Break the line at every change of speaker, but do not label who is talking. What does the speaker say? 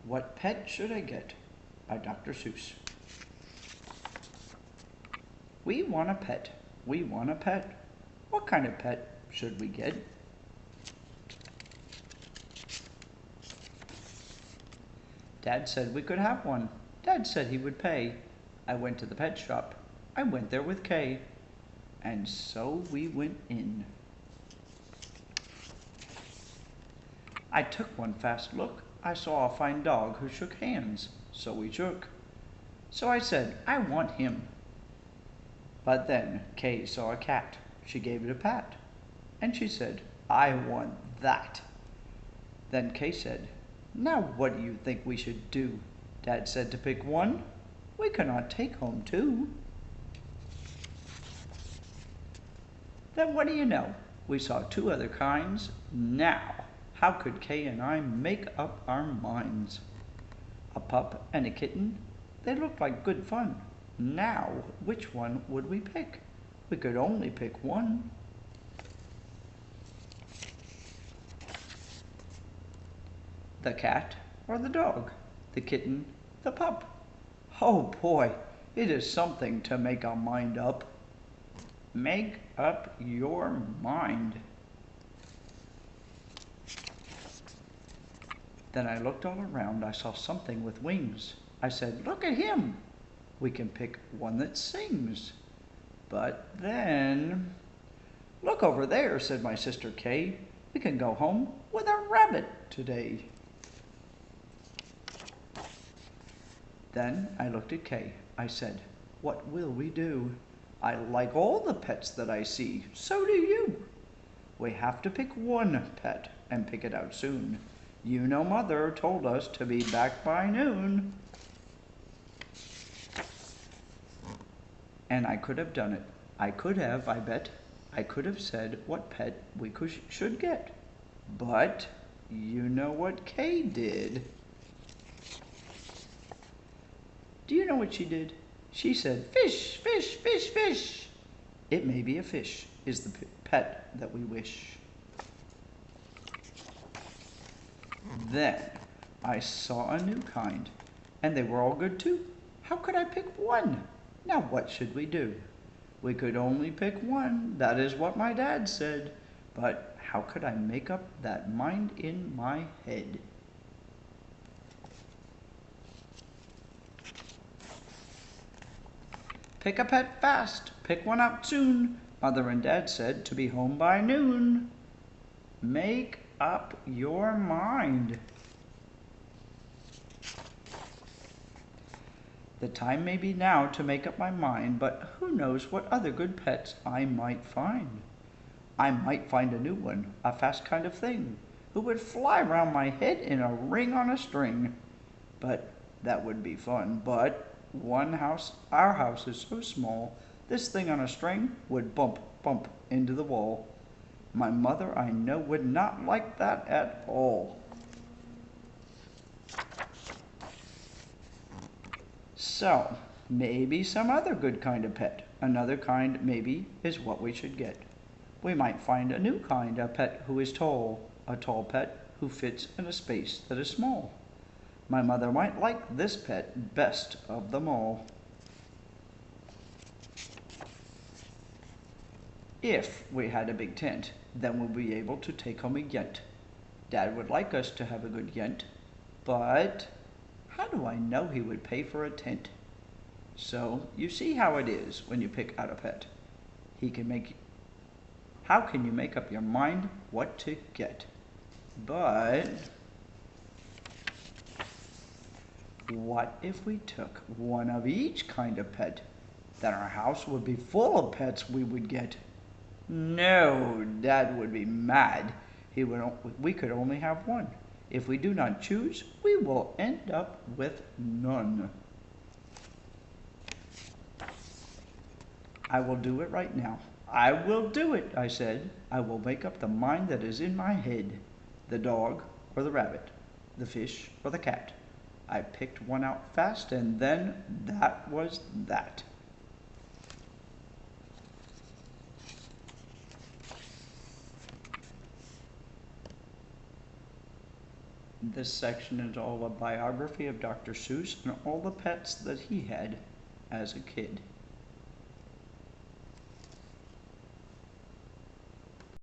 What Pet Should I Get? By Dr. Seuss. We want a pet. We want a pet. What kind of pet should we get? Dad said we could have one. Dad said he would pay. I went to the pet shop. I went there with Kay. And so we went in. I took one fast look. I saw a fine dog who shook hands. So we shook. So I said, I want him. But then Kay saw a cat. She gave it a pat. And she said, I want that. Then Kay said, now what do you think we should do? Dad said to pick one. We cannot take home two. Then what do you know? We saw two other kinds. Now, how could Kay and I make up our minds? A pup and a kitten, they looked like good fun. Now, which one would we pick? We could only pick one. The cat or the dog? The kitten, the pup? Oh boy, it is something to make our mind up. Make up your mind. Then I looked all around. I saw something with wings. I said, look at him. We can pick one that sings. But then, look over there, said my sister Kay. We can go home with a rabbit today. Then I looked at Kay. I said, what will we do? I like all the pets that I see. So do you. We have to pick one pet and pick it out soon. You know Mother told us to be back by noon. And I could have done it. I could have, I bet. I could have said what pet we should get. But you know what Kay did. Do you know what she did? She said, fish, fish, fish, fish. It may be a fish is the pet that we wish. Then I saw a new kind, and they were all good too. How could I pick one? Now what should we do? We could only pick one, that is what my dad said. But how could I make up that mind in my head? Pick a pet fast, pick one out soon. Mother and Dad said to be home by noon. Make up your mind. The time may be now to make up my mind, but who knows what other good pets I might find. I might find a new one, a fast kind of thing, who would fly round my head in a ring on a string. But that would be fun, but our house is so small, this thing on a string would bump into the wall. My mother, I know, would not like that at all. So, maybe some other good kind of pet, another kind maybe, is what we should get. We might find a new kind, a pet who is tall, a tall pet who fits in a space that is small. My mother might like this pet best of them all. If we had a big tent, then we'll be able to take home a yent. Dad would like us to have a good yent, but how do I know he would pay for a tent? So you see how it is when you pick out a pet. How can you make up your mind what to get? But what if we took one of each kind of pet? Then our house would be full of pets we would get. No, Dad would be mad. We could only have one. If we do not choose, we will end up with none. I will do it right now. I will do it, I said. I will make up the mind that is in my head. The dog or the rabbit, the fish or the cat. I picked one out fast, and then that was that. This section is all a biography of Dr. Seuss and all the pets that he had as a kid.